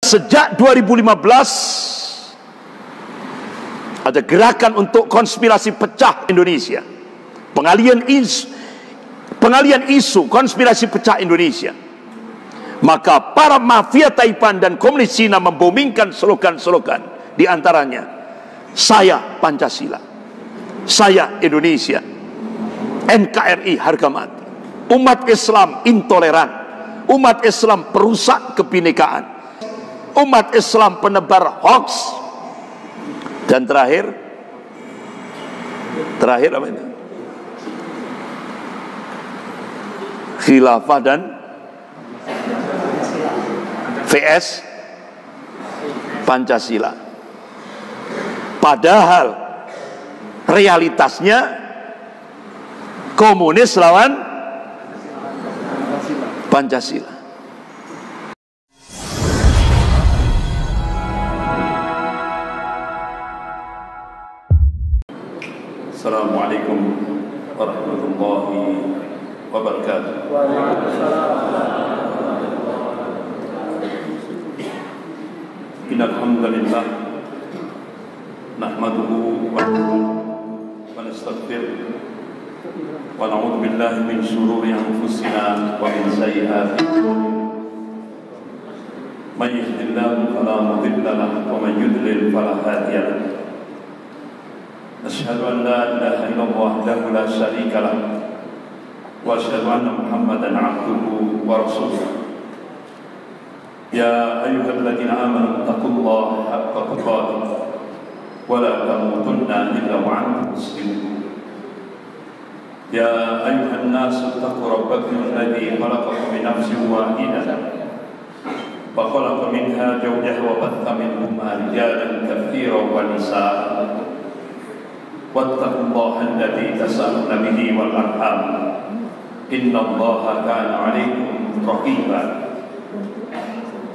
Sejak 2015 ada gerakan untuk konspirasi pecah Indonesia, pengalian isu konspirasi pecah Indonesia. Maka para mafia Taipan dan komunis Cina membomingkan slogan-slogan, di antaranya saya Pancasila, saya Indonesia, NKRI harga mati, umat Islam intoleran, umat Islam perusak kebinekaan, umat Islam penebar hoax, dan terakhir apa ini? Khilafah dan VS Pancasila. Padahal realitasnya komunis lawan Pancasila. Assalamualaikum warahmatullahi wabarakatuh. Innal hamdalillah nahmaduhu wa nastaghfiruh wa na'udzu billahi min shururi anfusina wa min sayyiati a'malina. May yahdihillahu fala mudilla lahu wa may yudlil fala hadiya lahu. Asyhadu an la ilaha illallah wahdahu la syarika lahu wa asyhadu anna Muhammadan 'abduhu wa rasuluh. Ya ayyuhalladzina amanu taqullaha haqqa tuqatih wa la tamutunna illa wa antum muslimun. Ya ayyuhan nasu taqu rabbakum alladzi khalaqakum min nafsin wahidah wa khalaqa minha zawjaha wa batha minhuma rijalan katsiran wa nisaa'a wattaqullaha alladzi tasaaluna bihi wal arham innallaha kana 'alaykum raqiba.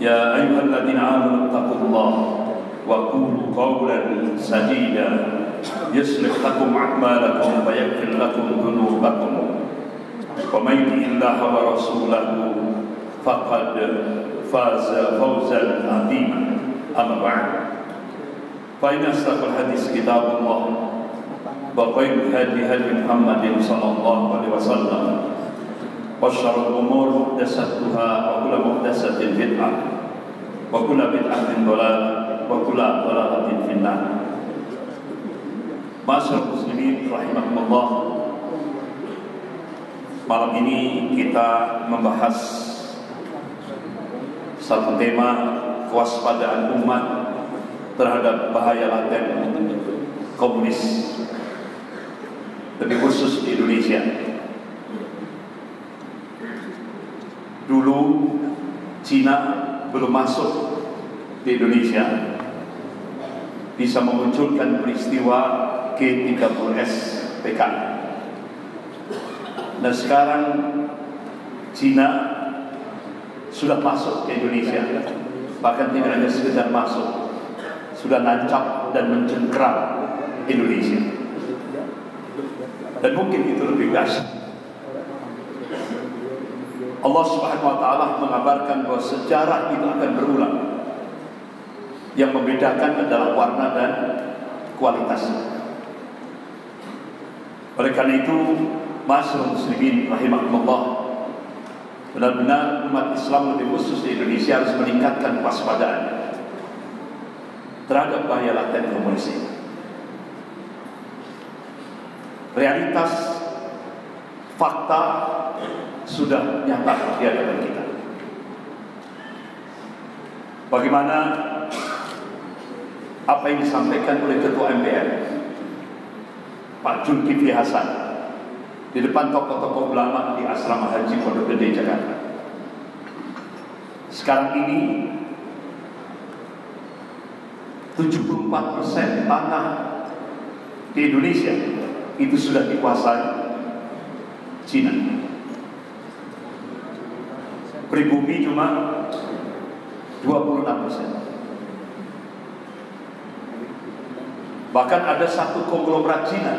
Ya ayyuhalladzina amanu taqullaha wa qulu qawlan sadida yuslih lakum a'malakum wa yaghfir lakum dhunubakum wa may yuti'illaha wa rasulahu faqad faza fawzan 'azima. Amma ba'd, fa inna asdaqal hadits kitabullah wa khairul hadi hadi Muhammadin sallallahu alaihi wasallam wa syarrul umur muhdatsatuha wa kullu muhdatsatin bid'ah wa kullu bid'atin dhalalah wa kullu dhalalatin finnar. Ma'asyiral muslimin rahimakumullah, malam ini kita membahas satu tema kewaspadaan umat terhadap bahaya laten komunis, lebih khusus di Indonesia. Dulu Cina belum masuk di Indonesia, bisa memunculkan peristiwa G30S PKI. Dan sekarang Cina sudah masuk ke Indonesia, bahkan tidak hanya sekedar masuk, sudah nancap dan mencengkeram Indonesia. Dan mungkin itu lebih dahsyat. Allah Subhanahu wa taala mengabarkan bahwa sejarah itu akan berulang. Yang membedakan adalah warna dan kualitasnya. Oleh karena itu, ma'asyiral muslimin rahimakumullah, benar-benar umat Islam lebih khusus di Indonesia harus meningkatkan kewaspadaan terhadap bahaya laten komunis ini. Realitas fakta sudah nyata di hadapan kita. Bagaimana apa yang disampaikan oleh Ketua MPR Pak Zulkifli Hasan di depan tokoh-tokoh ulama di Asrama Haji Pondok Gede Jakarta. Sekarang ini 74% tanah di Indonesia itu sudah dikuasai Cina. Pribumi cuma 26%. Bahkan ada satu konglomerat Cina,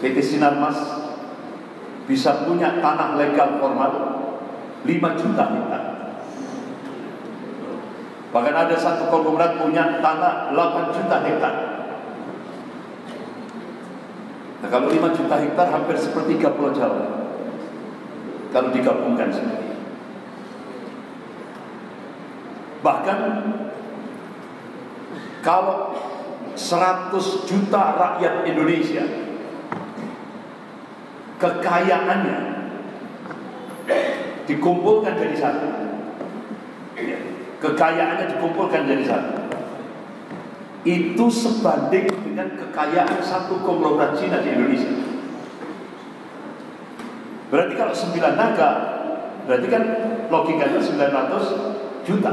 PT Sinarmas, bisa punya tanah legal formal 5 juta hektar. Bahkan ada satu konglomerat punya tanah 8 juta hektar. Nah, kalau 5 juta hektar hampir sepertiga Pulau Jawa kalau digabungkan sendiri. Bahkan kalau 100 juta rakyat Indonesia kekayaannya dikumpulkan jadi satu, kekayaannya dikumpulkan jadi satu, itu sebanding dengan kekayaan satu konglomerat Cina di Indonesia. Berarti kalau 9 naga, berarti kan logikanya 900 juta.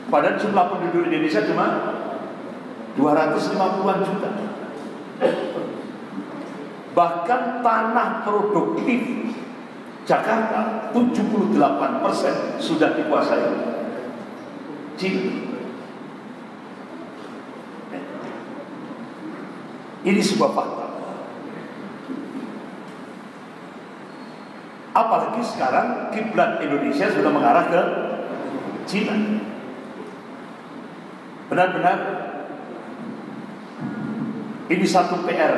Padahal jumlah penduduk Indonesia cuma 250-an juta. Bahkan tanah produktif Jakarta 78% sudah dikuasai Cina. Ini sebuah fakta. Apalagi sekarang kiblat Indonesia sudah mengarah ke Cina. Benar-benar ini satu PR,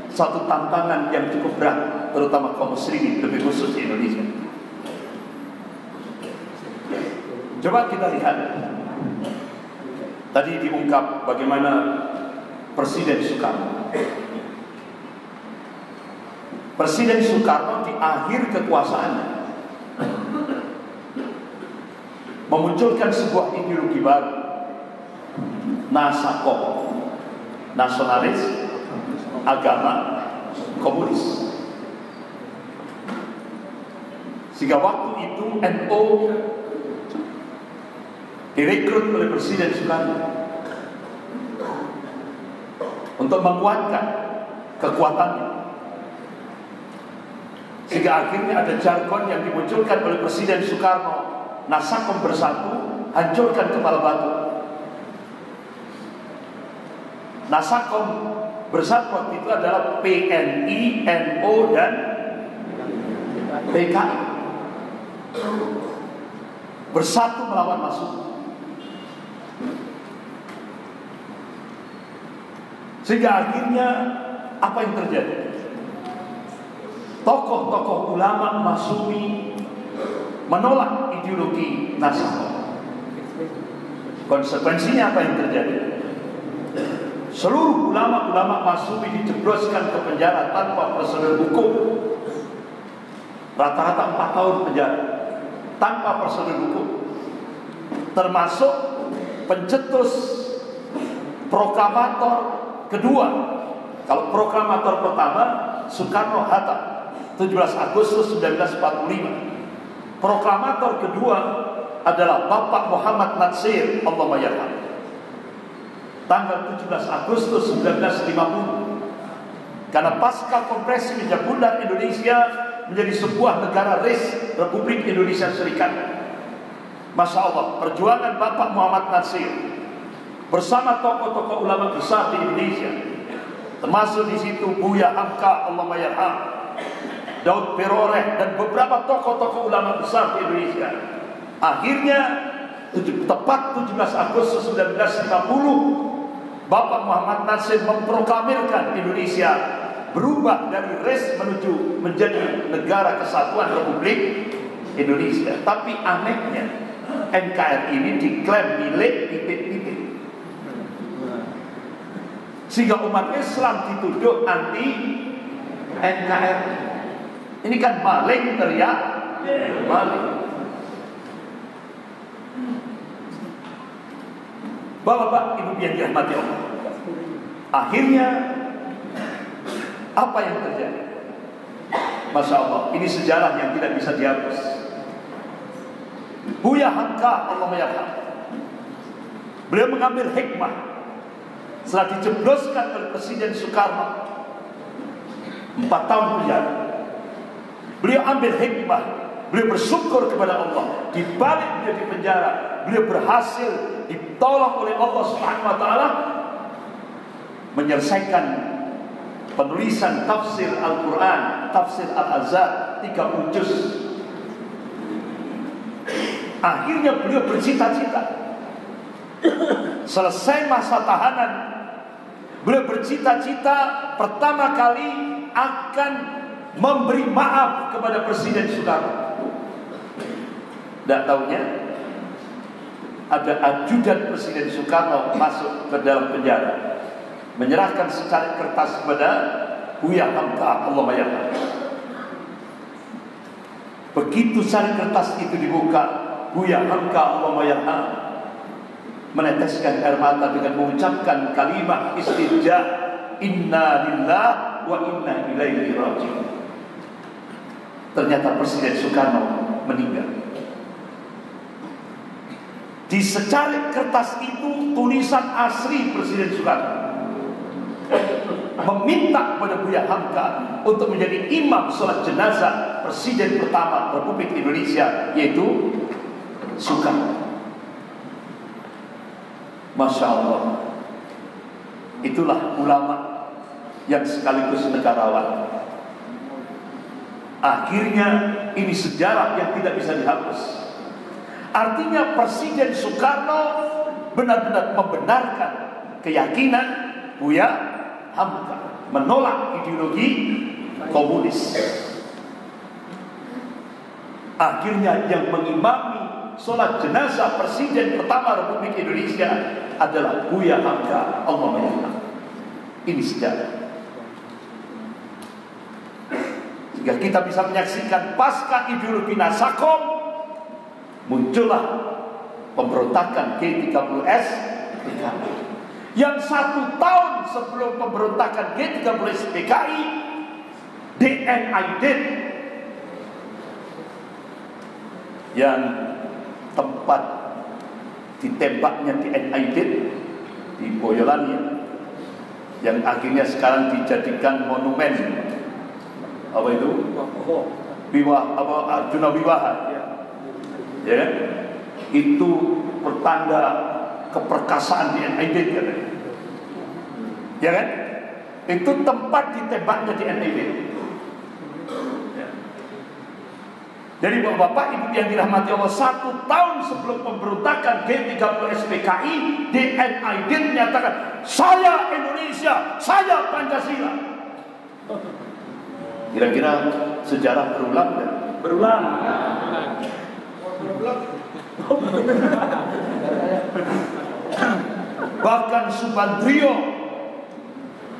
satu tantangan yang cukup berat, terutama kaum muslimin, lebih khusus di Indonesia. Coba kita lihat, tadi diungkap bagaimana Presiden Soekarno. Presiden Soekarno di akhir kekuasaannya memunculkan sebuah ideologi baru, NASAKOM, nasionalis, agama, komunis. Sehingga waktu itu NU direkrut oleh Presiden Soekarno untuk menguatkan kekuatannya. Sehingga akhirnya ada jargon yang dimunculkan oleh Presiden Soekarno, NASAKOM bersatu, hancurkan kepala batu. NASAKOM bersatu waktu itu adalah PNI, NU, dan PKI. Bersatu melawan Masuk. Sehingga akhirnya apa yang terjadi? Tokoh-tokoh ulama Masyumi menolak ideologi NASAKOM. Konsekuensinya apa yang terjadi? Seluruh ulama-ulama Masyumi dijebloskan ke penjara tanpa prosedur hukum. Rata-rata 4 tahun penjara tanpa prosedur hukum. Termasuk pencetus proklamator kedua. Kalau proklamator pertama Soekarno-Hatta 17 Agustus 1945. Proklamator kedua adalah Bapak Muhammad Natsir, Allahumma yarham, tanggal 17 Agustus 1950. Karena pasca kompresi Meja Bundar Indonesia menjadi sebuah negara RIS, Republik Indonesia Serikat. Masya Allah, perjuangan Bapak Muhammad Natsir bersama tokoh-tokoh ulama besar di Indonesia, termasuk di situ Buya Hamka, Allahumma yarham, Daud Beroreh, dan beberapa tokoh-tokoh ulama besar di Indonesia. Akhirnya tepat 17 Agustus 1950, Bapak Muhammad Natsir memproklamirkan Indonesia berubah dari RIS menuju menjadi Negara Kesatuan Republik Indonesia. Tapi anehnya NKRI ini diklaim milik titik-titik, sehingga umat Islam dituduh anti NKRI. Ini kan maling, teriak maling. Bapak-bapak, ibu yang dirahmati Allah, akhirnya apa yang terjadi? Masya Allah, ini sejarah yang tidak bisa dihapus. Buya Hamka, Allahumma yarham, beliau mengambil hikmah setelah dijebloskan oleh Presiden Soekarno 4 tahun penjara. Beliau ambil hikmah, beliau bersyukur kepada Allah. Di balik beliau di penjara, beliau berhasil ditolong oleh Allah Subhanahu wa taala menyelesaikan penulisan tafsir Al-Quran, tafsir Al-Azhar 30 juz. Akhirnya beliau bercita-cita Selesai masa tahanan, beliau bercita-cita pertama kali akan memberi maaf kepada Presiden Soekarno. Tidak tahunya ada ajudan Presiden Soekarno masuk ke dalam penjara, menyerahkan secari kertas kepada Buya Hamka, Allahumma yarham. Begitu secari kertas itu dibuka, Buya Hamka, Allahumma yarham, meneteskan air mata dengan mengucapkan kalimat istirja, inna lillah wa inna ilaihi raji'un. Ternyata Presiden Soekarno meninggal. Di secari kertas itu tulisan asli Presiden Soekarno, meminta kepada Buya Hamka untuk menjadi imam sholat jenazah Presiden pertama Republik Indonesia, yaitu Soekarno. Masya Allah, itulah ulama yang sekaligus negarawan. Akhirnya ini sejarah yang tidak bisa dihapus. Artinya Presiden Soekarno benar-benar membenarkan keyakinan Buya Hamka, menolak ideologi komunis. Akhirnya yang mengimami sholat jenazah Presiden pertama Republik Indonesia adalah Buya Hamka, Allahumma yarham. Ini sejarah. Sehingga kita bisa menyaksikan pasca ideologi Nasakom, muncullah pemberontakan G30S PKI. Yang 1 tahun sebelum pemberontakan G30S PKI, DNID yang tempat ditembaknya DNID di Boyolali, yang akhirnya sekarang dijadikan monumen apa itu? Arjuna Wiwaha. Ya, itu pertanda keperkasaan DNID, kan? Ya kan? Itu tempat ditembaknya DNID. Jadi bapak-bapak, ibu yang dirahmati Allah, 1 tahun sebelum pemberontakan G30S PKI, DNID menyatakan, saya Indonesia, saya Pancasila. Kira-kira sejarah berulang kan? Berulang. Bahkan Subandrio,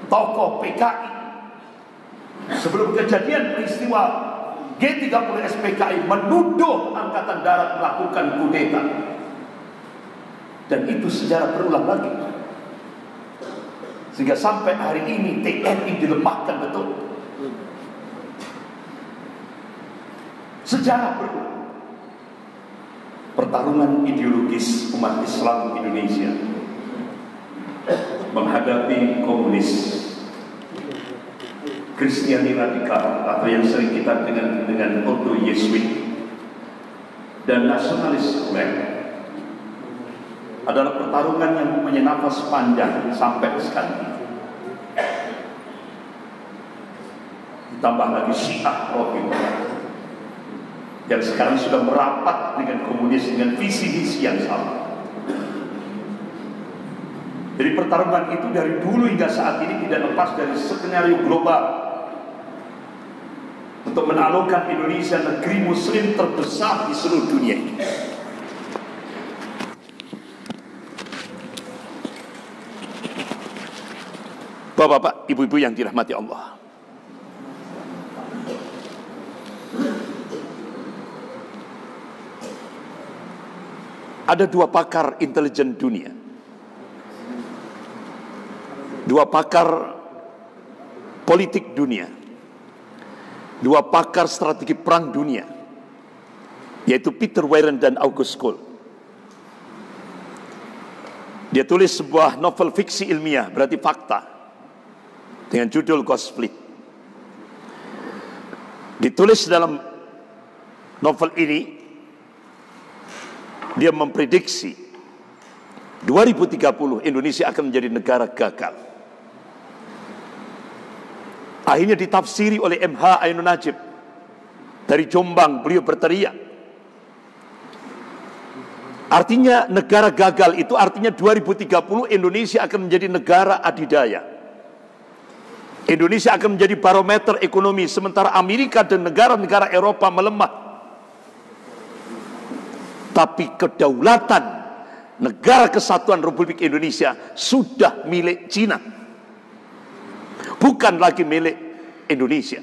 tokoh PKI, sebelum kejadian peristiwa G30S PKI, menuduh Angkatan Darat melakukan kudeta. Dan itu sejarah berulang lagi. Sehingga sampai hari ini TNI dilemahkan betul. Sejarah berulang. Pertarungan ideologis umat Islam Indonesia menghadapi komunis, Kristiani radikal atau yang sering kita dengar dengan Ordo Yesuit, dan nasionalis sekuler, adalah pertarungan yang punya nafas panjang sampai sekarang ini. Ditambah lagi Syiah Rafidhah yang sekarang sudah merapat dengan komunis dengan visi-visi yang sama. Jadi pertarungan itu dari dulu hingga saat ini tidak lepas dari skenario global untuk menaklukkan Indonesia, negeri muslim terbesar di seluruh dunia ini. Bapak-bapak, ibu-ibu yang dirahmati Allah, ada 2 pakar intelijen dunia, 2 pakar politik dunia, 2 pakar strategi perang dunia, yaitu Peter Warren dan August Cole. Dia tulis sebuah novel fiksi ilmiah, berarti fakta, dengan judul Ghost Fleet. Ditulis dalam novel ini, dia memprediksi 2030 Indonesia akan menjadi negara gagal. Akhirnya ditafsiri oleh MH Ainun Najib dari Jombang. Beliau berteriak, Artinya negara gagal itu artinya 2030 Indonesia akan menjadi negara adidaya. Indonesia akan menjadi barometer ekonomi, sementara Amerika dan negara-negara Eropa melemah. Tapi kedaulatan negara kesatuan Republik Indonesia sudah milik Cina, bukan lagi milik Indonesia.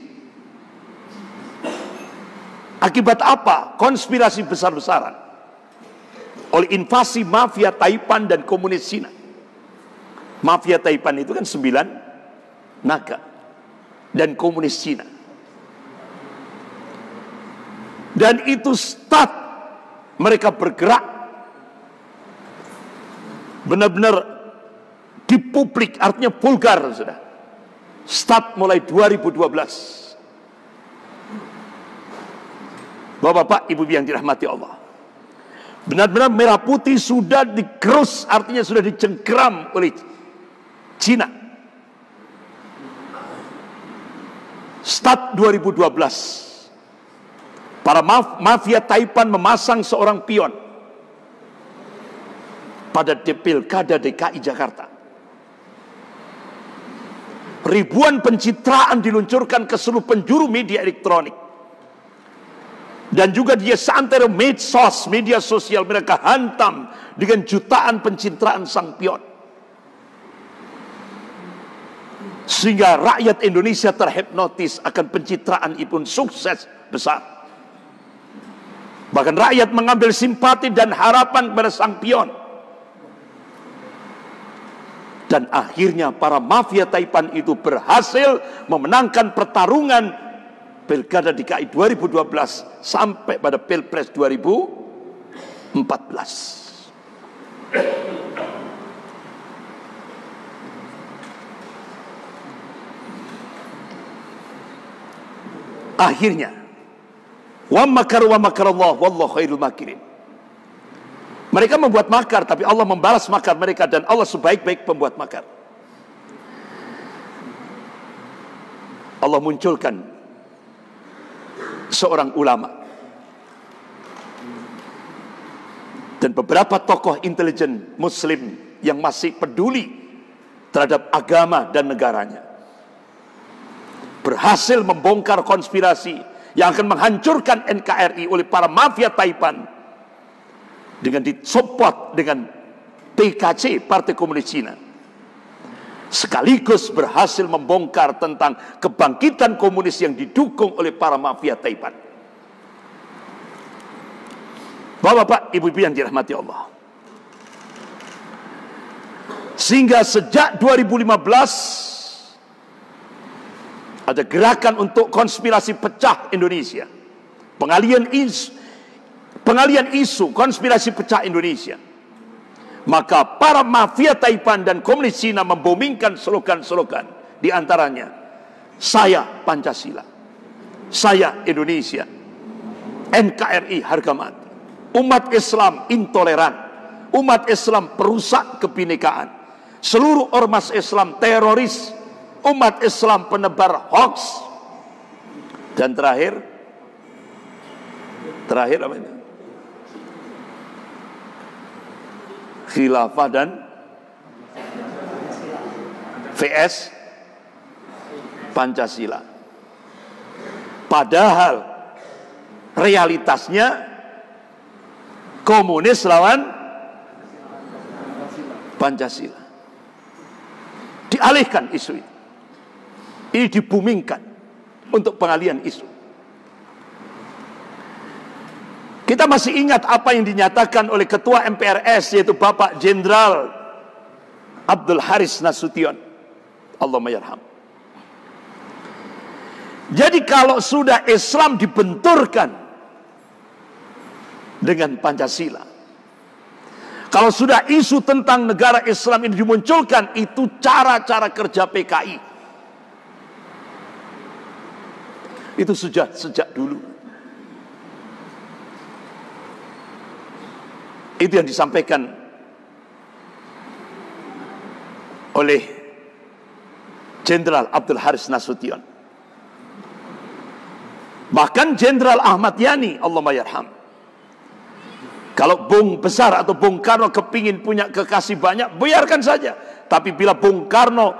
Akibat apa? Konspirasi besar-besaran oleh invasi mafia Taipan dan komunis Cina. Mafia Taipan itu kan 9 naga dan komunis Cina. Dan itu start mereka bergerak benar-benar di publik, artinya vulgar sudah. Start mulai 2012. Bapak-bapak, ibu yang dirahmati Allah, benar-benar merah putih sudah digerus, artinya sudah dicengkeram oleh Cina. Start 2012, para mafia Taipan memasang seorang pion pada Pilkada DKI Jakarta. Ribuan pencitraan diluncurkan ke seluruh penjuru media elektronik. Dan juga dia seantero medsos, media sosial mereka hantam dengan jutaan pencitraan sang pion. Sehingga rakyat Indonesia terhipnotis akan pencitraan itu pun sukses besar. Bahkan rakyat mengambil simpati dan harapan kepada sang pion. Dan akhirnya para mafia Taipan itu berhasil memenangkan pertarungan Pilkada DKI 2012 sampai pada Pilpres 2014. Akhirnya, wa makaru wa makarallah wallahu khairul makirin. Mereka membuat makar, tapi Allah membalas makar mereka, dan Allah sebaik-baik pembuat makar. Allah munculkan seorang ulama dan beberapa tokoh intelijen muslim yang masih peduli terhadap agama dan negaranya, berhasil membongkar konspirasi yang akan menghancurkan NKRI oleh para mafia Taipan dengan disupport dengan PKC, Partai Komunis Cina. Sekaligus berhasil membongkar tentang kebangkitan komunis yang didukung oleh para mafia Taipan. Bapak-bapak, ibu-ibu yang dirahmati Allah, sehingga sejak 2015 ada gerakan untuk konspirasi pecah Indonesia, pengalian isu konspirasi pecah Indonesia. Maka para mafia Taipan dan komunis Cina membomingkan slogan-slogan, di antaranya saya Pancasila, saya Indonesia, NKRI harga mati, umat Islam intoleran, umat Islam perusak kebinekaan, seluruh ormas Islam teroris, umat Islam penebar hoax, dan terakhir apa ini? Khilafah dan VS Pancasila. Padahal realitasnya komunis lawan Pancasila. Dialihkan isu itu. Ini dibumingkan untuk pengalian isu. Kita masih ingat apa yang dinyatakan oleh Ketua MPRS, yaitu Bapak Jenderal Abdul Haris Nasution, Allahumma yarham. Jadi kalau sudah Islam dibenturkan dengan Pancasila, kalau sudah isu tentang negara Islam ini dimunculkan, itu cara-cara kerja PKI. Itu sejak dulu. Itu yang disampaikan oleh Jenderal Abdul Haris Nasution. Bahkan Jenderal Ahmad Yani, Allahumma yarham, Kalau Bung Besar atau Bung Karno kepingin punya kekasih banyak, biarkan saja. Tapi bila Bung Karno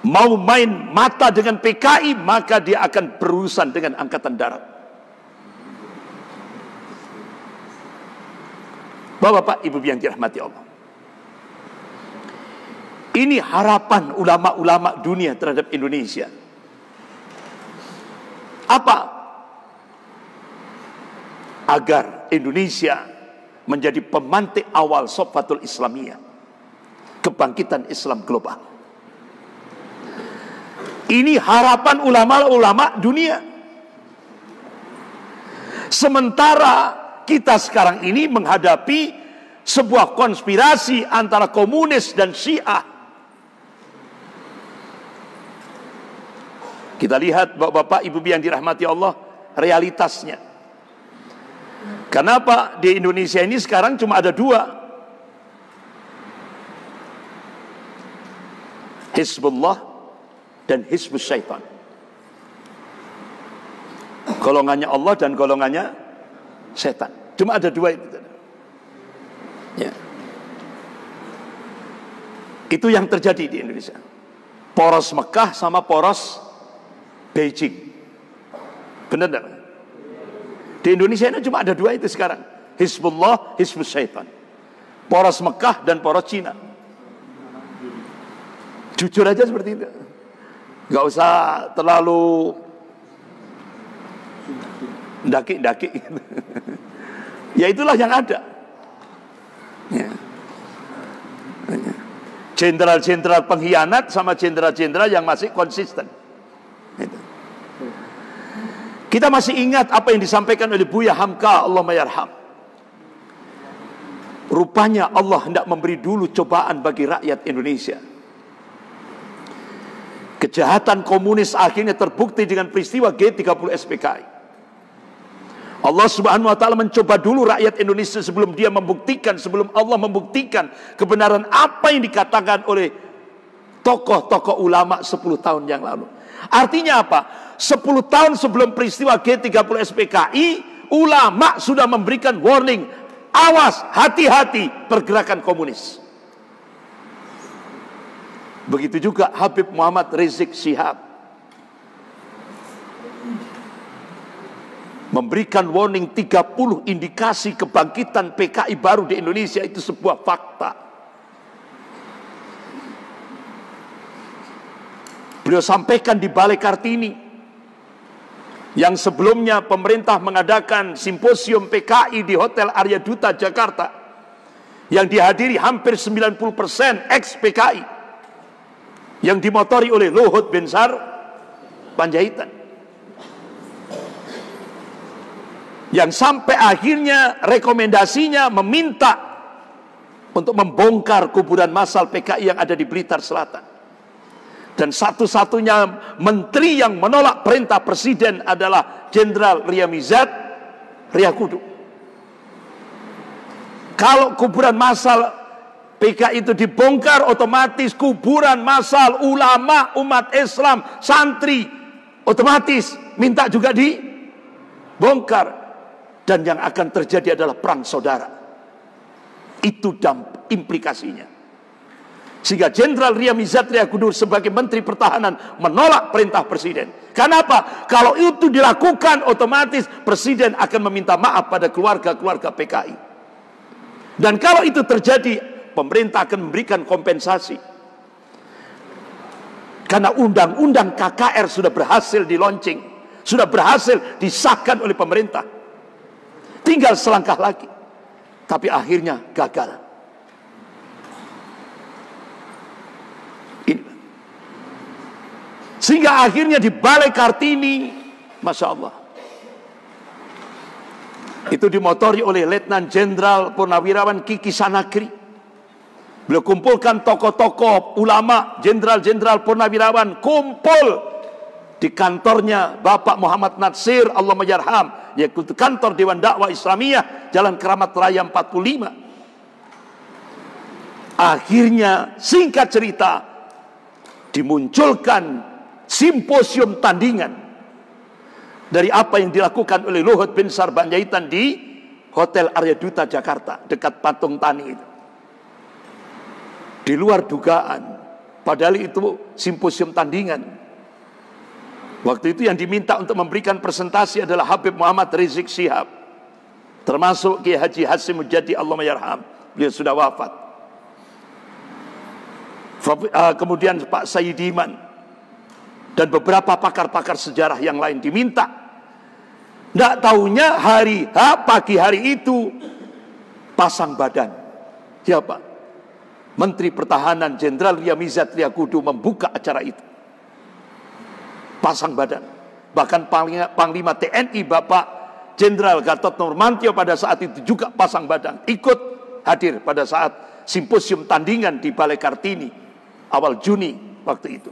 mau main mata dengan PKI, maka dia akan berurusan dengan Angkatan Darat. Bapak-bapak, ibu yang dirahmati Allah, ini harapan ulama-ulama dunia terhadap Indonesia. Apa? Agar Indonesia menjadi pemantik awal Sofatul Islamiyah, kebangkitan Islam global. Ini harapan ulama-ulama dunia. Sementara kita sekarang ini menghadapi sebuah konspirasi antara komunis dan Syiah. Kita lihat bapak-bapak, ibu yang dirahmati Allah, realitasnya. Kenapa di Indonesia ini sekarang cuma ada dua, Hizbullah dan Hizbus Syaitan. Golongannya Allah dan golongannya setan. Cuma ada dua itu. Ya. Itu yang terjadi di Indonesia. Poros Mekah sama poros Beijing. Benar enggak? Di Indonesia ini cuma ada dua itu sekarang. Hizbullah, Hizbus Syaitan. Poros Mekah dan poros Cina. Jujur aja seperti itu. Gak usah terlalu daki-daki. Ya itulah yang ada. Ya. Jenderal-jenderal pengkhianat sama jenderal-jenderal yang masih konsisten. Itu. Kita masih ingat apa yang disampaikan oleh Buya Hamka, Allah mayarham. Rupanya Allah hendak memberi dulu cobaan bagi rakyat Indonesia. Kejahatan komunis akhirnya terbukti dengan peristiwa G30 SPKI. Allah Subhanahu wa taala mencoba dulu rakyat Indonesia sebelum dia membuktikan, sebelum Allah membuktikan kebenaran apa yang dikatakan oleh tokoh-tokoh ulama 10 tahun yang lalu. Artinya apa? 10 tahun sebelum peristiwa G30 SPKI, ulama sudah memberikan warning, awas, hati-hati pergerakan komunis. Begitu juga Habib Muhammad Rizik Syihab memberikan warning 30 indikasi kebangkitan PKI baru di Indonesia. Itu sebuah fakta. Beliau sampaikan di Balai Kartini, yang sebelumnya pemerintah mengadakan simposium PKI di Hotel Arya Duta Jakarta, yang dihadiri hampir 90% ex-PKI, yang dimotori oleh Luhut Binsar Panjaitan, yang sampai akhirnya rekomendasinya meminta untuk membongkar kuburan massal PKI yang ada di Blitar Selatan. Dan satu-satunya menteri yang menolak perintah presiden adalah Jenderal Riyamizat Riyakudu. Kalau kuburan massal PKI itu dibongkar, otomatis kuburan massal ulama, umat Islam, santri, otomatis minta juga dibongkar. Dan yang akan terjadi adalah perang saudara. Itu implikasinya. Sehingga Jenderal Riyamizat Riyakudu sebagai Menteri Pertahanan menolak perintah Presiden. Kenapa? Kalau itu dilakukan, otomatis Presiden akan meminta maaf pada keluarga-keluarga PKI. Dan kalau itu terjadi, pemerintah akan memberikan kompensasi. Karena undang-undang KKR sudah berhasil di launching, sudah berhasil disahkan oleh pemerintah. Tinggal selangkah lagi. Tapi akhirnya gagal. Sehingga akhirnya di Balai Kartini, Masya Allah, itu dimotori oleh Letnan Jenderal Purnawirawan Kiki Sanakri. Beliau kumpulkan tokoh-tokoh ulama, jenderal-jenderal purnawirawan, kumpul di kantornya Bapak Muhammad Natsir, Allah mayarham, yaitu kantor Dewan Dakwah Islamiyah, Jalan Keramat Raya 45. Akhirnya singkat cerita, dimunculkan simposium tandingan dari apa yang dilakukan oleh Luhut Binsar Panjaitan di Hotel Arya Duta Jakarta, dekat Patung Tani itu. Di luar dugaan, padahal itu simposium tandingan. Waktu itu yang diminta untuk memberikan presentasi adalah Habib Muhammad Rizik Syihab, termasuk Kiai Haji Hasyim Mujadi Allahumayarham, beliau sudah wafat. Kemudian Pak Sayyidiman dan beberapa pakar-pakar sejarah yang lain diminta. Tidak taunya hari pagi hari itu pasang badan. Siapa? Menteri Pertahanan Jenderal Riyamizat Triakudu membuka acara itu. Pasang badan. Bahkan Panglima TNI Bapak Jenderal Gatot Nurmantio pada saat itu juga pasang badan. Ikut hadir pada saat simposium tandingan di Balai Kartini awal Juni waktu itu.